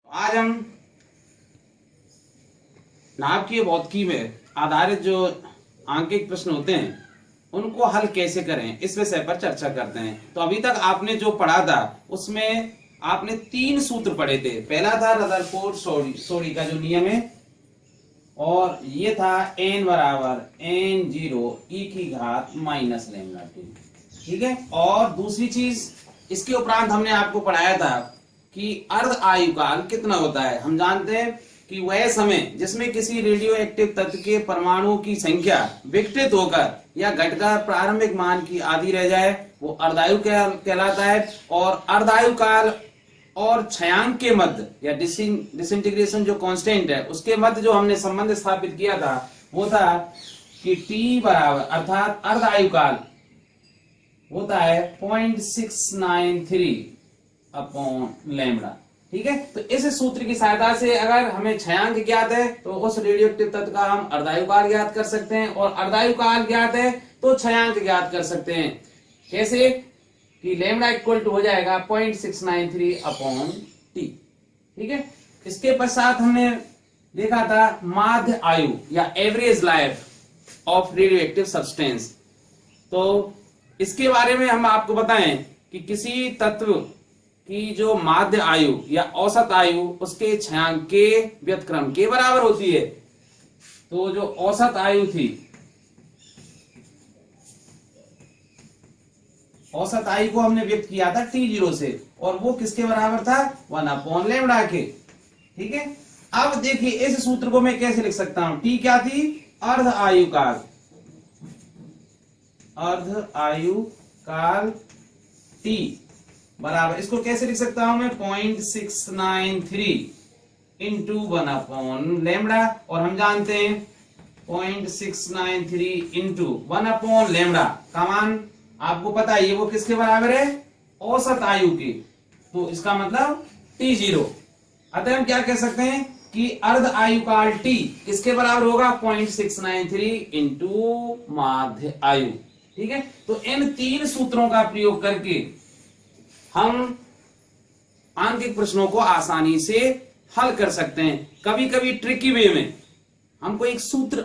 आज हम नाभिकीय भौतिकी में आधारित जो आंकिक प्रश्न होते हैं उनको हल कैसे करें इस विषय पर चर्चा करते हैं। तो अभी तक आपने जो पढ़ा था उसमें आपने 3 सूत्र पढ़े थे। पहला था रदरफोर्ड सोडी का जो नियम है, और ये था n बराबर n0 e की घात माइनस लैम्डा t। ठीक है। और दूसरी चीज इसके उपरांत हमने आपको पढ़ाया था कि अर्ध आयुकाल कितना होता है। हम जानते हैं कि वह समय जिसमें किसी रेडियो एक्टिव तत्व के परमाणुओं की संख्या विघटित होकर या घटकर प्रारंभिक मान की आधी रह जाए वो अर्धायु कहलाता है। और अर्धायुकाल और क्षयांक के मध्य या डिसइंटीग्रेशन जो कांस्टेंट है उसके मध्य जो हमने संबंध स्थापित किया था वो था कि t बराबर अर्थात अर्धायुकाल होता है 0.693 अपॉन लैम्डा। ठीक है। तो इस सूत्र की सहायता से अगर हमें क्षयांक ज्ञात है तो उस रेडियोएक्टिव तत्व का हम अर्धायुकाल ज्ञात कर सकते हैं, और अर्धायुकाल ज्ञात है तो क्षयांक ज्ञात कर सकते हैं। कैसे कि लैम्डा इक्वल टू हो जाएगा 0.693 अपॉन टी। ठीक है। इसके पश्चात हमने देखा था माध्य आयु या average life of radioactive substance. तो इसके बारे में हम आपको बताएं कि किसी तत्व की जो माध्य आयु या औसत आयु उसके क्षयांक के व्युत्क्रम के बराबर होती है। तो जो औसत आयु थी, औसत आयु को हमने व्यक्त किया था t0 से, और वो किसके बराबर था 1 अपॉन लैम्डा के। ठीक है। अब देखिए इस सूत्र को मैं कैसे लिख सकता हूं। t क्या थी? अर्ध आयुकाल, अर्ध आयुकाल t बराबर, इसको कैसे लिख सकता हूं मैं 0.693 इंटू 1 अपॉन लैम्डा। और हम जानते हैं 0.693 इंटू 1 अपॉन लैम्डा का मान आपको पता है वो किसके बराबर है? औसत आयु के। तो इसका मतलब t0। अतः हम क्या कह सकते हैं कि अर्ध आयुकाल t किसके बराबर होगा? 0.693 इंटू माध्य आयु। ठीक है। तो इन 3 सूत्रों का प्रयोग करके हम आंकिक प्रश्नों को आसानी से हल कर सकते हैं। कभी कभी ट्रिकी वे में हमको एक सूत्र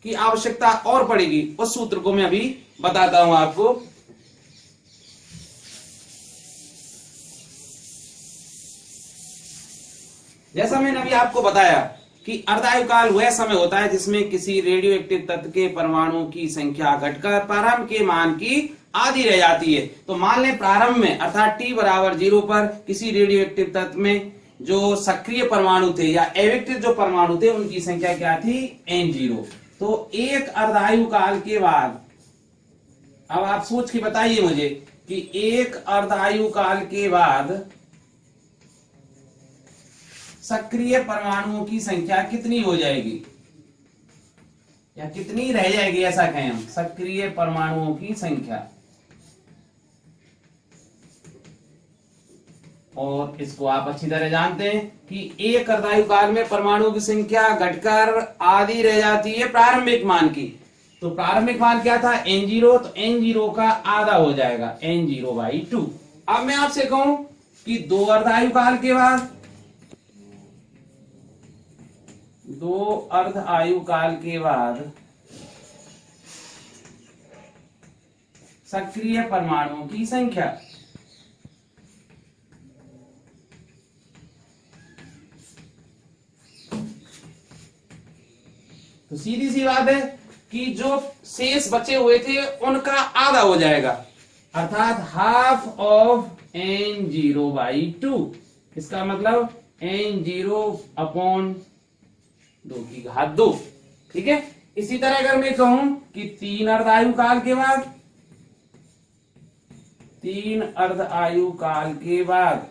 की आवश्यकता और पड़ेगी, उस सूत्र को मैं अभी बताता हूं आपको। जैसा मैंने अभी आपको बताया कि अर्धायुकाल वह समय होता है जिसमें किसी रेडियो एक्टिव तत्व के परमाणुओं की संख्या घटकर प्रारंभ के मान की आधी रह जाती है। तो मान लें प्रारंभ में अर्थात t बराबर 0 पर किसी रेडियो एक्टिव तत्व में जो सक्रिय परमाणु थे या एविक्टिव जो परमाणु थे उनकी संख्या क्या थी? n0। तो एक अर्धायुकाल के बाद, अब आप सोच के बताइए मुझे कि एक अर्धायुकाल के बाद सक्रिय परमाणुओं की संख्या कितनी हो जाएगी या कितनी रह जाएगी, ऐसा कहें हम, सक्रिय परमाणुओं की संख्या। और इसको आप अच्छी तरह जानते हैं कि एक अर्धायुकाल में परमाणुओं की संख्या घटकर आधी रह जाती है प्रारंभिक मान की। तो प्रारंभिक मान क्या था? n0। तो n0 का आधा हो जाएगा n0/2। अब मैं आपसे कहूं कि 2 अर्धायुकाल के बाद, 2 अर्ध आयुकाल के बाद सक्रिय परमाणुओं की संख्या, तो सीधी सी बात है कि जो शेष बचे हुए थे उनका आधा हो जाएगा, अर्थात हाफ ऑफ n0/2। इसका मतलब n0 अपॉन 2 की घात 2। ठीक है। इसी तरह अगर मैं कहूं कि 3 अर्धायुकाल के बाद, 3 अर्धायुकाल के बाद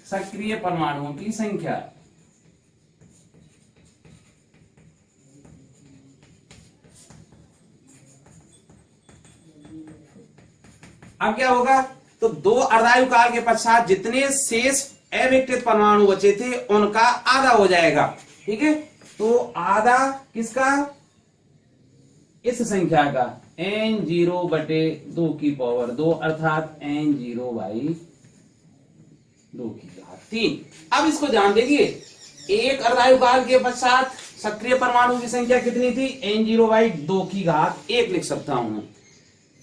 सक्रिय परमाणुओं की संख्या, अब क्या होगा? तो 2 अर्धायुकाल के पश्चात जितने शेष अविघटित परमाणु बचे थे उनका आधा हो जाएगा। ठीक है। तो आधा किसका? इस संख्या का n0/2 की पावर 2 अर्थात n0/2। 2 की घात 3। अब इसको ध्यान देखिए, एक अर्धायु काल के पश्चात सक्रिय परमाणु की संख्या कितनी थी, n0/2 की घात 1 लिख सकता हूं मैं।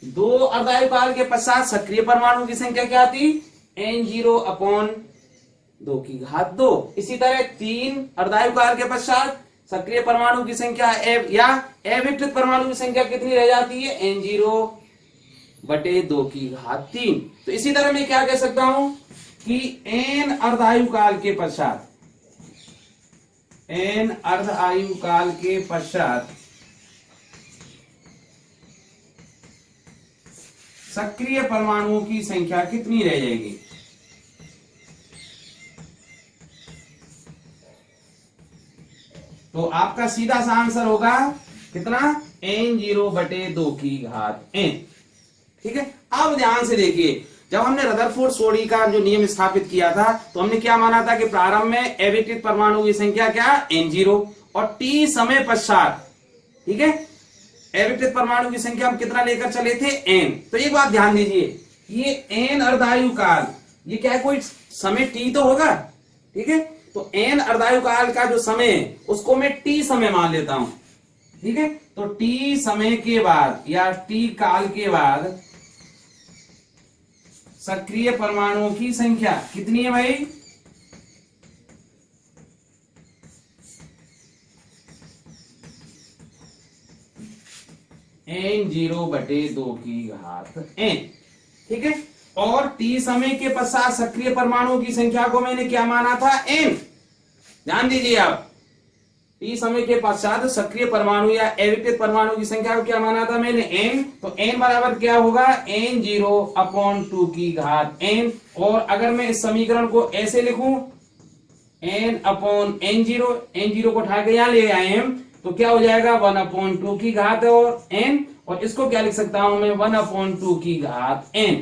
2 अर्धायु काल के पश्चात सक्रिय परमाणु की संख्या क्या थी, n0/2 की घात 2। इसी तरह 3 अर्धायु काल के पश्चात सक्रिय परमाणु की संख्या या अविकृत परमाणु की संख्या कितनी रह जाती है, n0/2 की घात 3। तो इसी तरह मैं क्या कह सकता हूं कि n अर्धायु काल के पश्चात, n अर्धायु काल के पश्चात सक्रिय परमाणुओं की संख्या कितनी रह जाएगी, तो आपका सीधा सा आंसर होगा कितना, n0/2 की घात n। ठीक है, अब ध्यान से देखिए, जब हमने रदरफोर्ड सोडी का जो नियम स्थापित किया था तो हमने क्या माना था कि प्रारंभ में अविकृत परमाणु की संख्या क्या, n0, और t समय पश्चात, ठीक है, अविकृत परमाणु की संख्या हम कितना लेकर चले थे, n। तो एक बात ध्यान दीजिए, ये n अर्धायु काल, ये क्या है, कोई समय t तो होगा, ठीक है, तो n अर्धायु काल का जो समय है उसको मैं t समय मान लेता हूं, ठीक है। तो t समय के बाद या t काल के बाद सक्रिय परमाणुओं की संख्या कितनी है भाई, n0/2 की घात n, ठीक है। और t समय के पश्चात सक्रिय परमाणुओं की संख्या को मैंने क्या माना था, n। ध्यान दीजिए आप, t समय के पश्चात सक्रिय परमाणु या अविकृत परमाणु की संख्या को क्या माना था मैंने, n। तो n बराबर क्या होगा, n0/2 की घात n। और अगर मैं इस समीकरण को ऐसे लिखूं, n/n0, n0 को उठा के यहां ले आए हम, तो क्या हो जाएगा, 1/2 की घात और n। और इसको क्या लिख सकता हूं मैं, 1/2 की घात n।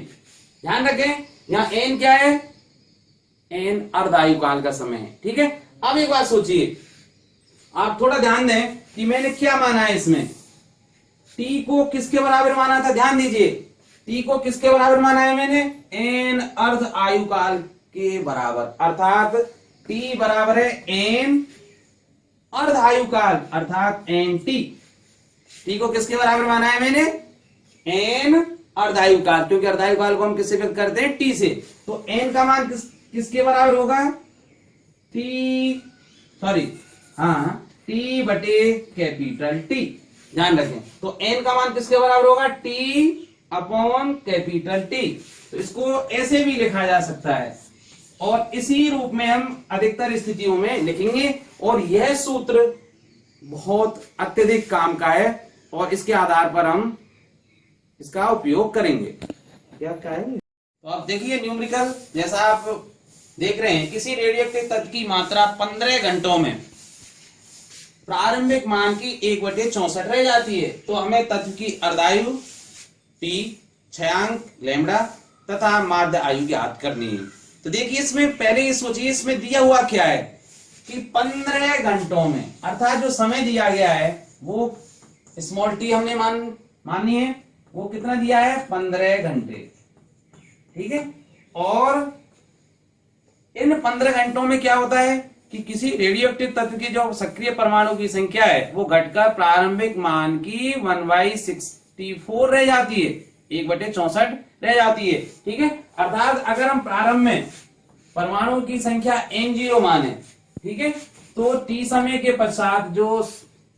ध्यान रखें, यहां n क्या है, n अर्धायु काल का समय है, ठीक है। अब एक बात सोचिए, आप थोड़ा ध्यान दें कि मैंने क्या माना है इसमें, t को किसके बराबर माना था, ध्यान दीजिए, t को किसके बराबर माना है मैंने, n अर्ध आयु काल के बराबर, अर्थात t बराबर है n अर्ध आयु काल, अर्थात nt। t को किसके बराबर माना है मैंने, n अर्धायु काल, क्योंकि अर्धायु काल को हम किससे व्यक्त करते हैं, t से। तो n का मान किसके बराबर होगा, t/कैपिटल T। ध्यान रखें, तो n का मान किसके बराबर होगा, t/कैपिटल T। तो इसको ऐसे भी लिखा जा सकता है और इसी रूप में हम अधिकतर स्थितियों में लिखेंगे। और यह सूत्र बहुत अत्यधिक काम का है और इसके आधार पर हम इसका उपयोग करेंगे। क्या कहेंगे, तो आप देखिए न्यूमेरिकल, जैसा आप देख रहे हैं, किसी रेडियोएक्टिव तत्व की मात्रा 15 घंटों में प्रारंभिक मान की 1/64 रह जाती है। तो हमें तत्व की अर्धायु t, क्षयांक लैम्ब्डा तथा माध्य आयु ज्ञात करनी है। तो देखिए, इसमें पहले ये सोचिए, इसमें दिया हुआ क्या है कि 15 घंटों में, अर्थात जो समय दिया गया है वो स्मॉल t हमने मानी है, वो कितना दिया है, 15 घंटे, ठीक है। और इन 15 घंटों में क्या होता है कि किसी रेडियोएक्टिव तत्व की जो सक्रिय परमाणु की संख्या है वो घटकर प्रारंभिक मान की 1/64 रह जाती है, 1/64 रह जाती है, ठीक है। अर्थात अगर हम प्रारंभ में परमाणु की संख्या n0 माने, ठीक है, तो t समय के पश्चात जो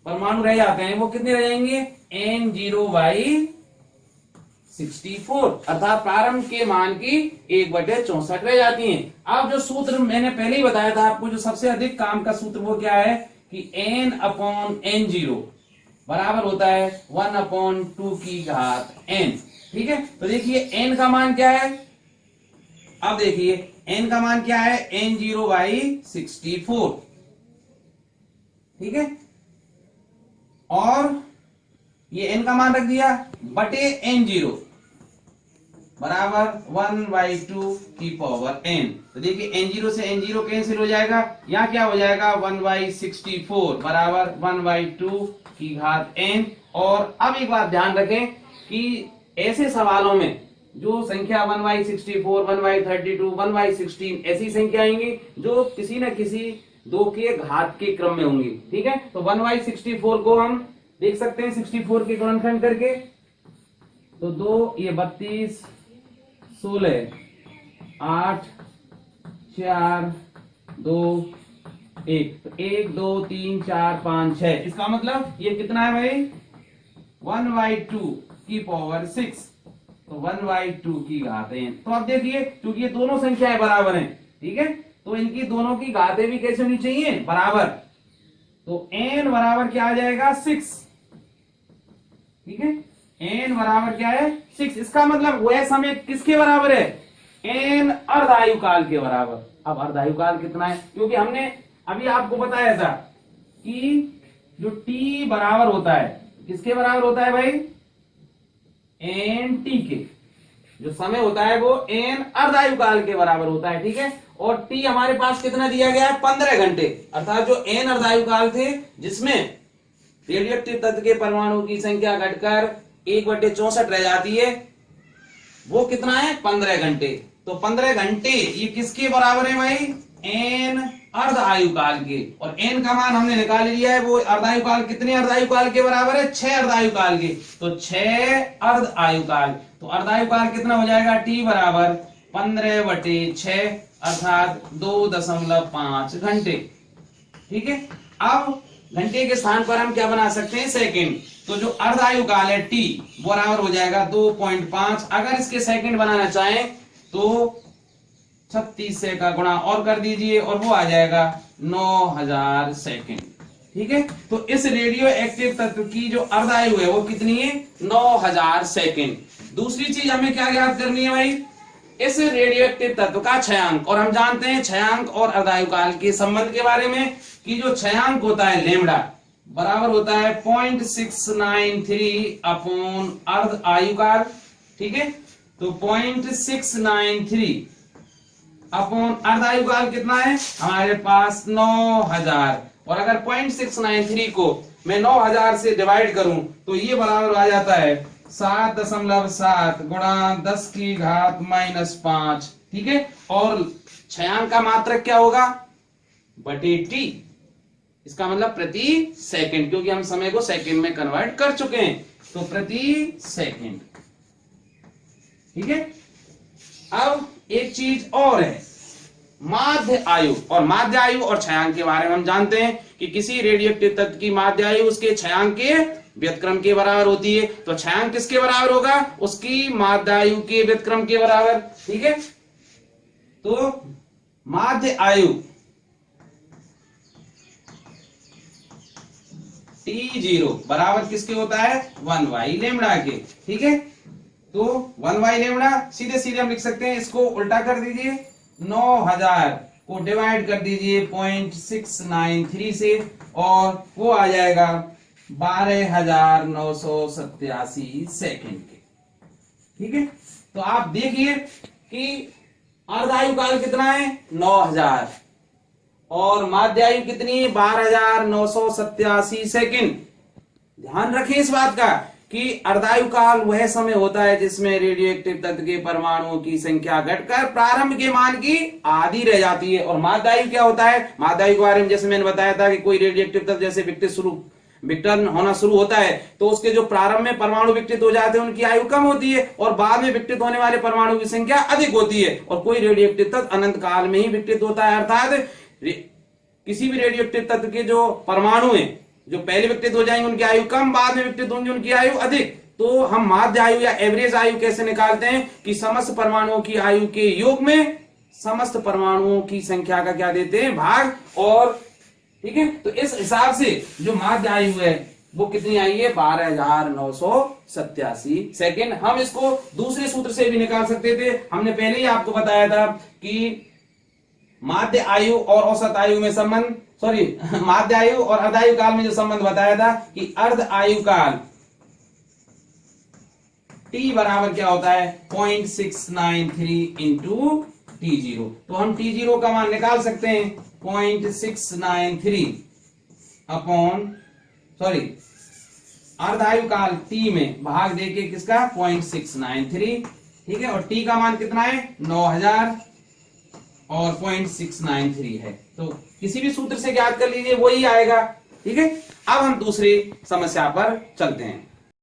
परमाणु रह जाते हैं वो कितने रह जाएंगे, n0/64, अर्थात प्रारंभ के मान की 1/64 रह जाती हैं। अब जो सूत्र मैंने पहले ही बताया था आपको, जो सबसे अधिक काम का सूत्र वो क्या है कि n/n0 बराबर होता है 1/2 की घात n, ठीक है। तो देखिए n का मान क्या है, अब देखिए n का मान क्या है, n0/64, ठीक है। और ये n का मान रख दिया बटे n0 बराबर 1/2 की पावर n। तो देखिए n0 से n0 कैंसिल हो जाएगा, यहाँ क्या हो जाएगा, 1/64 बराबर 1/2 की घात n। और अब एक बात ध्यान रखें कि ऐसे सवालों में जो संख्या 1/64, 1/32, 1/16 ऐसी संख्या आएंगी जो किसी न किसी 2 के घात के क्रम में होंगी। ठीक है, तो 1/64 को हम देख सकते हैं 64 के गुणनखंड करके, तो 2 ये 32, 16, 8, 4, 2, 1, तो 1 2 3 4 5 6, इसका मतलब ये कितना है भाई 1/2 की पावर 6, तो 1/2 की घात n। तो अब देखिए क्योंकि ये दोनों संख्याएं बराबर हैं, ठीक है, तो इनकी दोनों की घातें भी कैसे होनी चाहिए बराबर, तो n बराबर क्या आ जाएगा 6। ठीक है, n बराबर क्या है 6, इसका मतलब वह समय किसके बराबर है n अर्धायु काल के बराबर। अब अर्धायु काल कितना है, क्योंकि हमने अभी आपको बताया था कि जो t बराबर होता है किसके बराबर होता है भाई nt के, जो समय होता है वो n अर्धायु काल के बराबर होता है। ठीक है, और t हमारे पास कितना दिया गया है 15 घंटे, अर्थात जो n अर्धायु काल थे जिसमें रेडियोएक्टिव तत्व के परमाणु की संख्या घटकर 1/64 रह जाती है, वो कितना है 15 घंटे। तो 15 घंटे ये किसके बराबर है भाई n अर्ध आयु काल के, और n का मान हमने निकाल लिया है, वो अर्धायु काल कितने अर्धायु काल के बराबर है 6 अर्धायु काल के, तो 6 अर्ध आयु काल, तो अर्धायु काल कितना हो जाएगा t बराबर 15/6 अर्थात 2.5 घंटे। ठीक है, अब घंटे के स्थान पर हम क्या बना सकते हैं सेकंड, तो जो अर्धायु काल है t बराबर हो जाएगा 2.5, अगर इसके सेकंड बनाना चाहें तो 36 से का गुणा और कर दीजिए और वो आ जाएगा 9000 सेकंड। ठीक है, तो इस रेडियो एक्टिव तत्व की जो अर्धायु है वो कितनी है 9000 सेकंड। दूसरी चीज हमें क्या ज्ञात करनी है भाई, इस रेडियो एक्टिव तत्व का क्षयांक, और हम जानते हैं क्षयांक और अर्धायु काल के संबंध के बारे में कि जो क्षयांक होता है लेमड़ा बराबर होता है 0.693 अपॉन अर्ध आयु काल। ठीक है, तो 0.693 अपॉन अर्धायु काल कितना है हमारे पास 9000, और अगर 0.693 को मैं 9000 से डिवाइड करूं तो ये बराबर आ जाता है 7.7 गुणा 10 की घात -5। ठीक है, और क्षयांक का मात्रक क्या होगा बटे t, इसका मतलब प्रति सेकंड, क्योंकि हम समय को सेकंड में कन्वर्ट कर चुके हैं, तो प्रति सेकंड। ठीक है, अब एक चीज और है माध्य आयु, और माध्य आयु और क्षयांक के बारे में हम जानते हैं कि किसी रेडियोएक्टिव तत्व की माध्य आयु उसके क्षयांक के व्युत्क्रम के बराबर होती है, तो क्षयांक किसके बराबर होगा उसकी माध्य आयु के व्युत्क्रम के बराबर। ठीक है, तो माध्य आयु t0 बराबर किसके होता है 1/λ के। ठीक है, तो 1/λ सीधे सीधे हम लिख सकते हैं, इसको उल्टा कर दीजिए 9000 को डिवाइड कर दीजिए 0.693 से और वो आ जाएगा 12987 सेकंड के। ठीक है, तो आप देखिए कि अर्धायु काल कितना है 9000 और माध्य आयु कितनी है 12987 सेकंड। ध्यान रखें इस बात का कि अर्धायु काल वह समय होता है जिसमें रेडियोएक्टिव तत्व के परमाणुओं की संख्या घटकर प्रारंभ के मान की आधी रह जाती है, और माध्य आयु क्या होता है, माध्य आयु के बारे में जैसे मैंने बताया था कि कोई रेडियोएक्टिव तत्व जैसे विघटन होना शुरू होता है तो उसके जो प्रारंभ में परमाणु विकटित हो जाते हैं उनकी आयु कम होती है और बाद में विकटित होने वाले परमाणु की संख्या अधिक होती है, और कोई रेडियोएक्टिव तत्व अनंत काल में ही विकटित होता है, अर्थात किसी भी रेडियोएक्टिव तत्व के जो परमाणु हैं जो पहले विकटित हो जाएंगे उनकी आयु कम, बाद में विकटित होंगे उनकी आयु अधिक। तो हम माध्य आयु या एवरेज आयु कैसे निकालते हैं कि समस्त परमाणुओं की आयु के योग में समस्त परमाणुओं की संख्या का क्या देते हैं भाग, और ठीक है, तो इस हिसाब से जो माध्य आयु है वो कितनी आई है 12987 सेकेंड। हम इसको दूसरे सूत्र से भी निकाल सकते थे, हमने पहले ही आपको बताया था कि माध्य आयु और औसत आयु में संबंध, माध्य आयु और अर्धायु काल में जो संबंध बताया था कि अर्ध आयु काल t बराबर क्या होता है 0.693 इंटू t0, तो हम t0 का मान निकाल सकते हैं 0.693 अपॉन अर्धायु काल t में भाग देके किसका 0.693, ठीक है, और टी का मान कितना है 9000 और 0.693 है, तो किसी भी सूत्र से ज्ञात कर लीजिए वही आएगा। ठीक है, अब हम दूसरी समस्या पर चलते हैं।